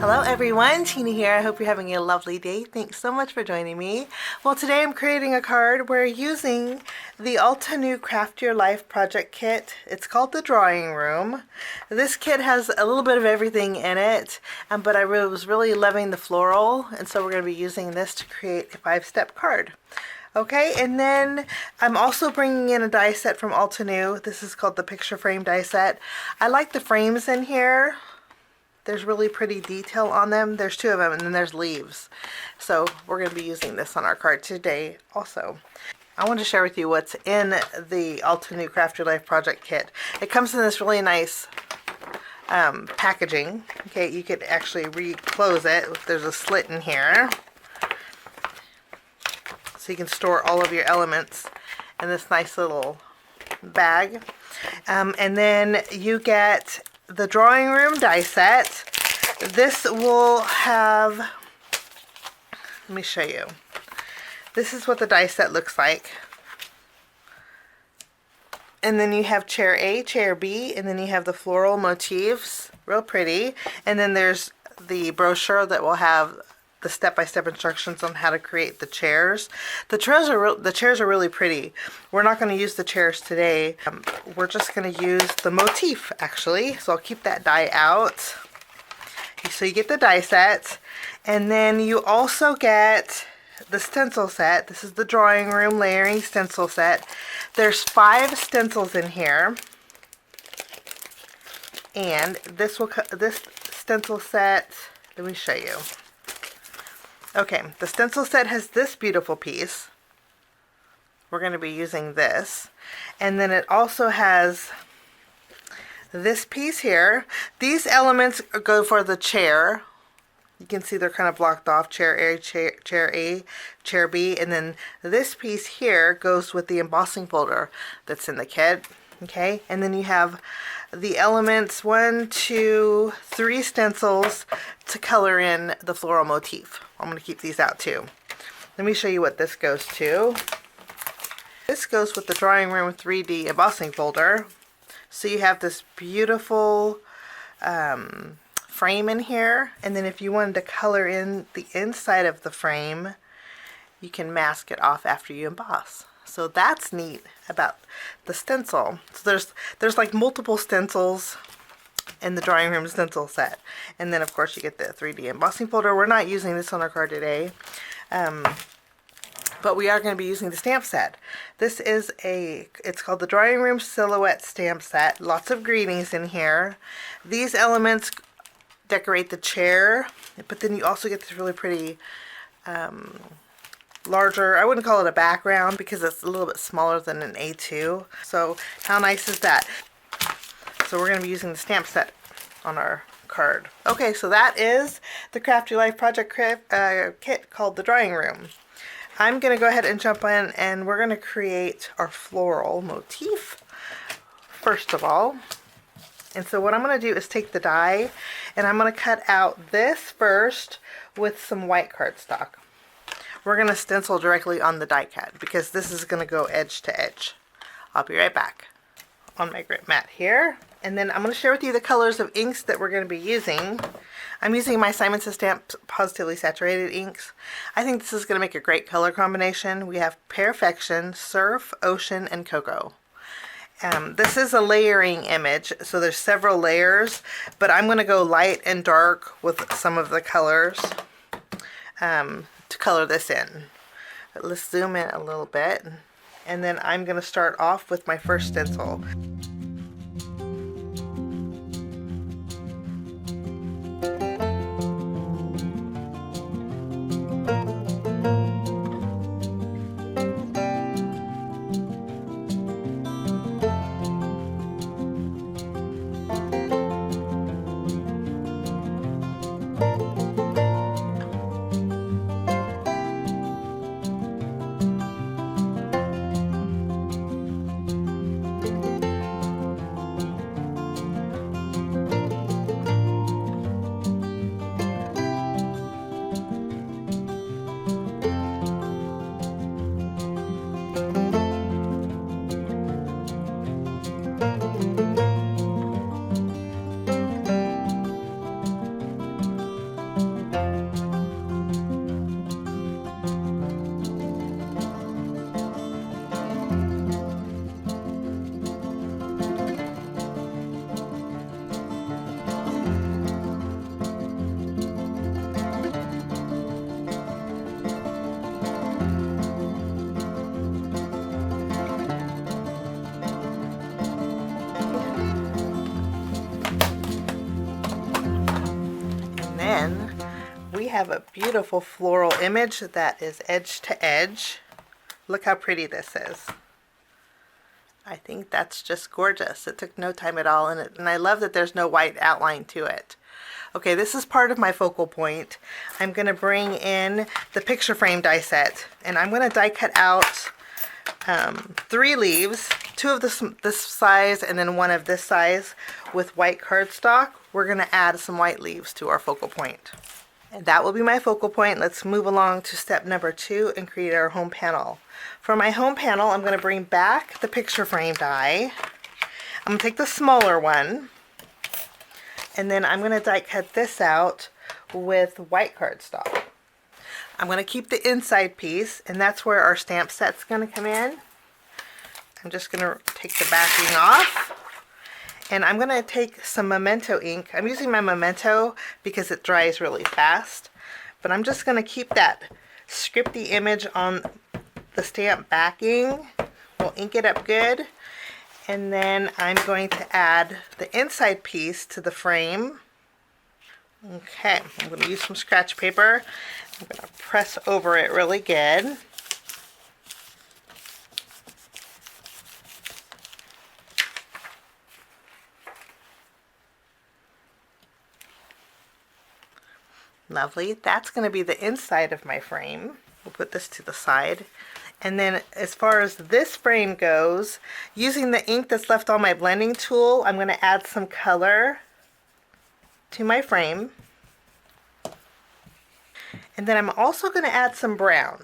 Hello everyone, Tina here. I hope you're having a lovely day. Thanks so much for joining me. Well, today I'm creating a card. We're using the Altenew Craft Your Life project kit. It's called the Drawing Room. This kit has a little bit of everything in it, but I was really loving the floral, and so we're going to be using this to create a 5-step card. Okay, and then I'm also bringing in a die set from Altenew. This is called the Picture Frame die set. I like the frames in here. There's really pretty detail on them. There's 2 of them, and then there's leaves. So we're going to be using this on our card today also. I want to share with you what's in the Altenew Craft Your Life project kit. It comes in this really nice packaging. Okay, you could actually re-close it. There's a slit in here. So you can store all of your elements in this nice little bag. And then you get the Drawing Room die set. This will have, let me show you. This is what the die set looks like. And then you have chair A, chair B, and then you have the floral motifs, real pretty. And then there's the brochure that will have the step-by-step instructions on how to create the chairs. The chairs are really pretty. We're not going to use the chairs today. We're just going to use the motif actually. So I'll keep that die out. So you get the die set, and then you also get the stencil set. This is the Drawing Room layering stencil set. There's 5 stencils in here, and this stencil set, let me show you. Okay, the stencil set has this beautiful piece. We're going to be using this. And then it also has this piece here. These elements go for the chair. You can see they're kind of blocked off. Chair A, chair B. And then this piece here goes with the embossing folder that's in the kit. Okay, and then you have the elements 1, 2, 3 stencils to color in the floral motif. I'm going to keep these out too. Let me show you what this goes to. This goes with the Drawing Room 3D embossing folder. So you have this beautiful frame in here, and then if you wanted to color in the inside of the frame, you can mask it off after you emboss. So that's neat about the stencil. So there's like multiple stencils in the Drawing Room stencil set. And then of course you get the 3D embossing folder. We're not using this on our card today. But we are going to be using the stamp set. This is it's called the Drawing Room Silhouette Stamp Set. Lots of greetings in here. These elements decorate the chair, but then you also get this really pretty larger, I wouldn't call it a background because it's a little bit smaller than an A2. So how nice is that? So we're going to be using the stamp set on our card. Okay, so that is the Craft Your Life project kit called the Drawing Room. I'm going to go ahead and jump in, and we're going to create our floral motif first of all. And so what I'm going to do is take the die, and I'm going to cut out this first with some white cardstock. We're going to stencil directly on the die cut because this is going to go edge to edge. I'll be right back on my grit mat here. And then I'm going to share with you the colors of inks that we're going to be using. I'm using my Simon Says Stamp Positively Saturated inks. I think this is going to make a great color combination. We have Perfection, Surf, Ocean, and Cocoa. This is a layering image, so there's several layers, but I'm going to go light and dark with some of the colors to color this in. But let's zoom in a little bit, and then I'm going to start off with my first stencil. have a beautiful floral image that is edge to edge. Look how pretty this is. I think that's just gorgeous. It took no time at all, and I love that there's no white outline to it. Okay, this is part of my focal point. I'm going to bring in the picture frame die set, and I'm going to die cut out 3 leaves, 2 of this size and then 1 of this size with white cardstock. We're going to add some white leaves to our focal point. And that will be my focal point. Let's move along to step number 2 and create our home panel. For my home panel, I'm going to bring back the picture frame die. I'm going to take the smaller one, and then I'm going to die cut this out with white cardstock. I'm going to keep the inside piece, and that's where our stamp set's going to come in. I'm just going to take the backing off, and I'm going to take some Memento ink. I'm using my Memento because it dries really fast, but I'm just going to keep that scripty image on the stamp backing. We'll ink it up good, and then I'm going to add the inside piece to the frame. Okay, I'm going to use some scratch paper. I'm going to press over it really good. Lovely. That's going to be the inside of my frame. We'll put this to the side. And then as far as this frame goes, using the ink that's left on my blending tool, I'm going to add some color to my frame. And then I'm also going to add some brown.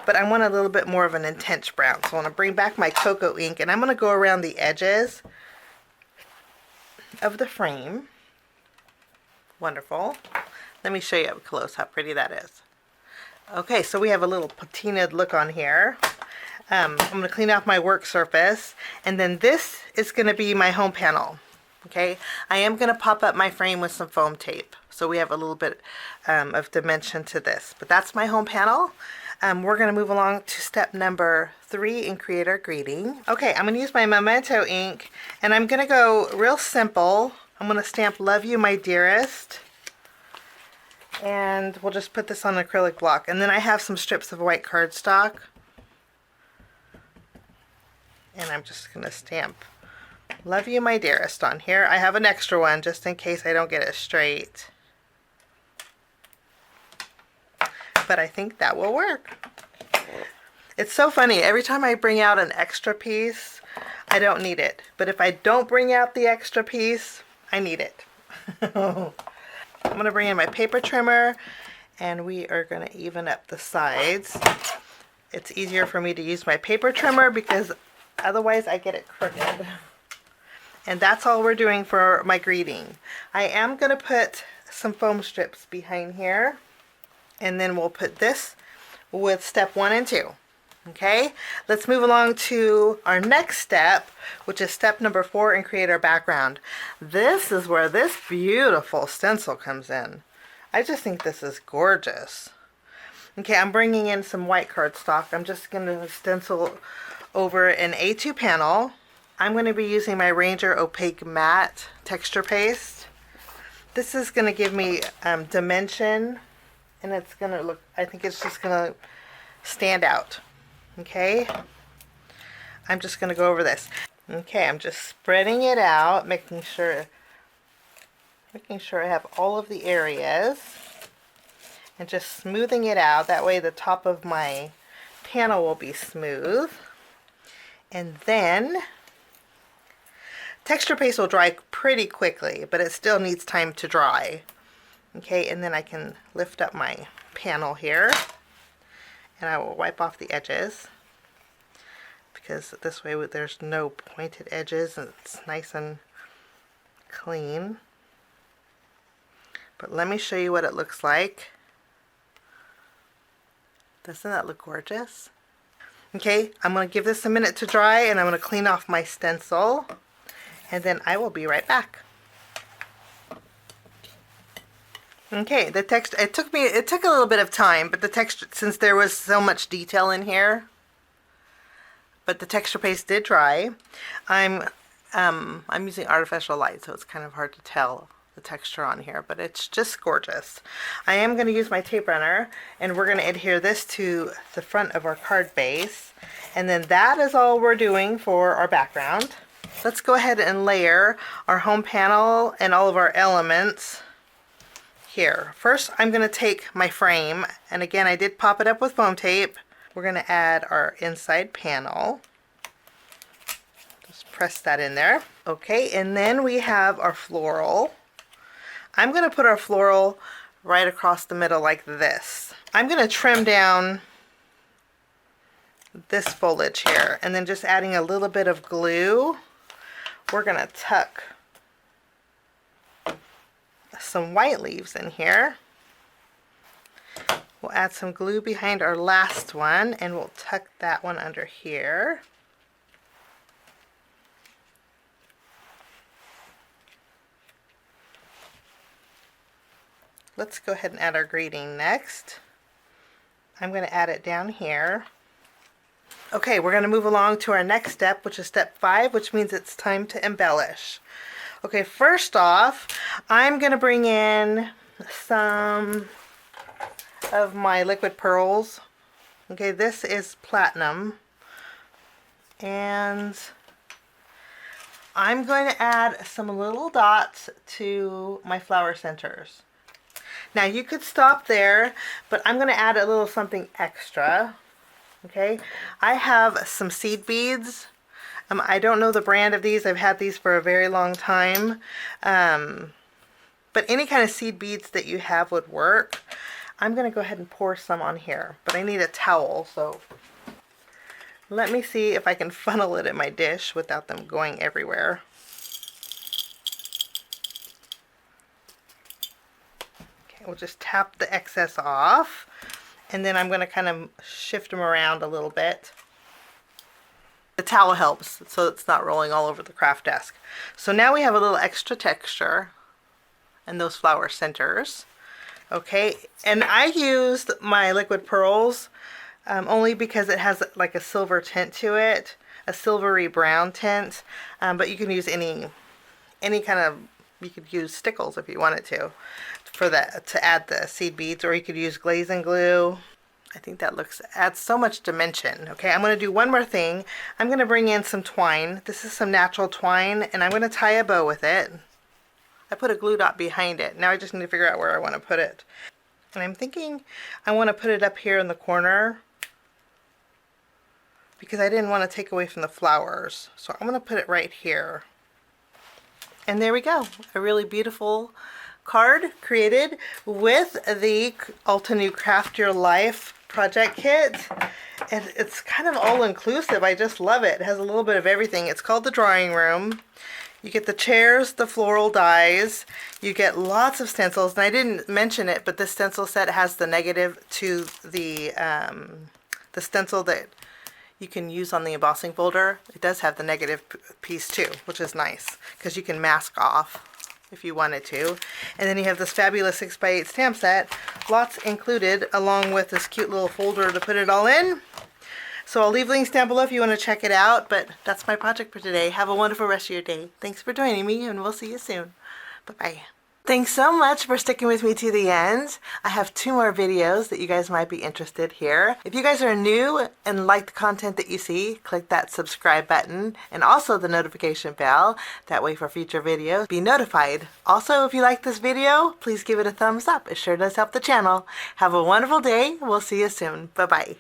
But I want a little bit more of an intense brown. So I want to bring back my cocoa ink, and I'm going to go around the edges of the frame. Wonderful. Let me show you up close how pretty that is. Okay, so we have a little patinaed look on here. I'm going to clean off my work surface, and then this is going to be my home panel. Okay, I am going to pop up my frame with some foam tape, so we have a little bit of dimension to this. But that's my home panel. We're going to move along to step number 3 and create our greeting. Okay, I'm going to use my Memento ink, and I'm going to go real simple. I'm going to stamp "Love You, My Dearest." And we'll just put this on an acrylic block. And then I have some strips of white cardstock. And I'm just going to stamp "Love You, My Dearest" on here. I have an extra one just in case I don't get it straight. But I think that will work. It's so funny. Every time I bring out an extra piece, I don't need it. But if I don't bring out the extra piece, I need it. I'm going to bring in my paper trimmer, and we are going to even up the sides. It's easier for me to use my paper trimmer because otherwise I get it crooked. And that's all we're doing for my greeting. I am going to put some foam strips behind here, and then we'll put this with step 1 and 2. Okay, let's move along to our next step, which is step number 4, and create our background. This is where this beautiful stencil comes in. I just think this is gorgeous. Okay, I'm bringing in some white cardstock. I'm just going to stencil over an A2 panel. I'm going to be using my Ranger Opaque Matte texture paste. This is going to give me dimension, and it's going to look, I think it's just going to stand out. Okay, I'm just going to go over this. Okay, I'm just spreading it out, making sure I have all of the areas, and just smoothing it out. That way the top of my panel will be smooth. And then texture paste will dry pretty quickly, but it still needs time to dry. Okay, and then I can lift up my panel here, and I will wipe off the edges, because this way there's no pointed edges and it's nice and clean. But let me show you what it looks like. Doesn't that look gorgeous? Okay, I'm going to give this a minute to dry, and I'm going to clean off my stencil, and then I will be right back. Okay, the text, it took a little bit of time, but the texture, since there was so much detail in here, but the texture paste did dry. I'm using artificial light, so it's kind of hard to tell the texture on here, but it's just gorgeous. I am going to use my tape runner, and we're going to adhere this to the front of our card base, and then that is all we're doing for our background. Let's go ahead and layer our home panel and all of our elements here. First, I'm going to take my frame, and again, I did pop it up with foam tape. We're going to add our inside panel. Just press that in there. Okay, and then we have our floral. I'm going to put our floral right across the middle like this. I'm going to trim down this foliage here, and then just adding a little bit of glue, we're going to tuck some white leaves in here. We'll add some glue behind our last one, and we'll tuck that one under here. Let's go ahead and add our greeting next. I'm going to add it down here. Okay, we're going to move along to our next step, which is step 5, which means it's time to embellish. Okay, first off, I'm going to bring in some of my liquid pearls. Okay, this is platinum. And I'm going to add some little dots to my flower centers. Now you could stop there, but I'm going to add a little something extra. Okay, I have some seed beads. I don't know the brand of these. I've had these for a very long time. But any kind of seed beads that you have would work. I'm going to go ahead and pour some on here, but I need a towel, so let me see if I can funnel it in my dish without them going everywhere. We'll just tap the excess off, and then I'm going to kind of shift them around a little bit. The towel helps so it's not rolling all over the craft desk. So now we have a little extra texture in those flower centers. Okay, and I used my liquid pearls only because it has like a silver tint to it, a silvery brown tint, but you can use any kind of, you could use stickles if you wanted to. For that, to add the seed beads, or you could use glazing glue. I think that adds so much dimension. Okay, I'm going to do one more thing. I'm going to bring in some twine. This is some natural twine, and I'm going to tie a bow with it. I put a glue dot behind it. Now I just need to figure out where I want to put it. And I'm thinking I want to put it up here in the corner because I didn't want to take away from the flowers. So I'm going to put it right here. And there we go. A really beautiful card created with the Altenew Craft Your Life project kit. And it's kind of all inclusive. I just love it. It has a little bit of everything. It's called the drawing room. You get the chairs, the floral dies, you get lots of stencils, and I didn't mention it, but this stencil set has the negative to the stencil that you can use on the embossing folder. It does have the negative piece too, which is nice because you can mask off if you wanted to. And then you have this fabulous 6x8 stamp set, lots included, along with this cute little folder to put it all in. So I'll leave links down below if you want to check it out, but that's my project for today. Have a wonderful rest of your day. Thanks for joining me, and we'll see you soon. Bye-bye. Thanks so much for sticking with me to the end. I have 2 more videos that you guys might be interested here. If you guys are new and like the content that you see, click that subscribe button and also the notification bell. That way for future videos, be notified. Also, if you like this video, please give it a thumbs up. It sure does help the channel. Have a wonderful day. We'll see you soon. Bye-bye.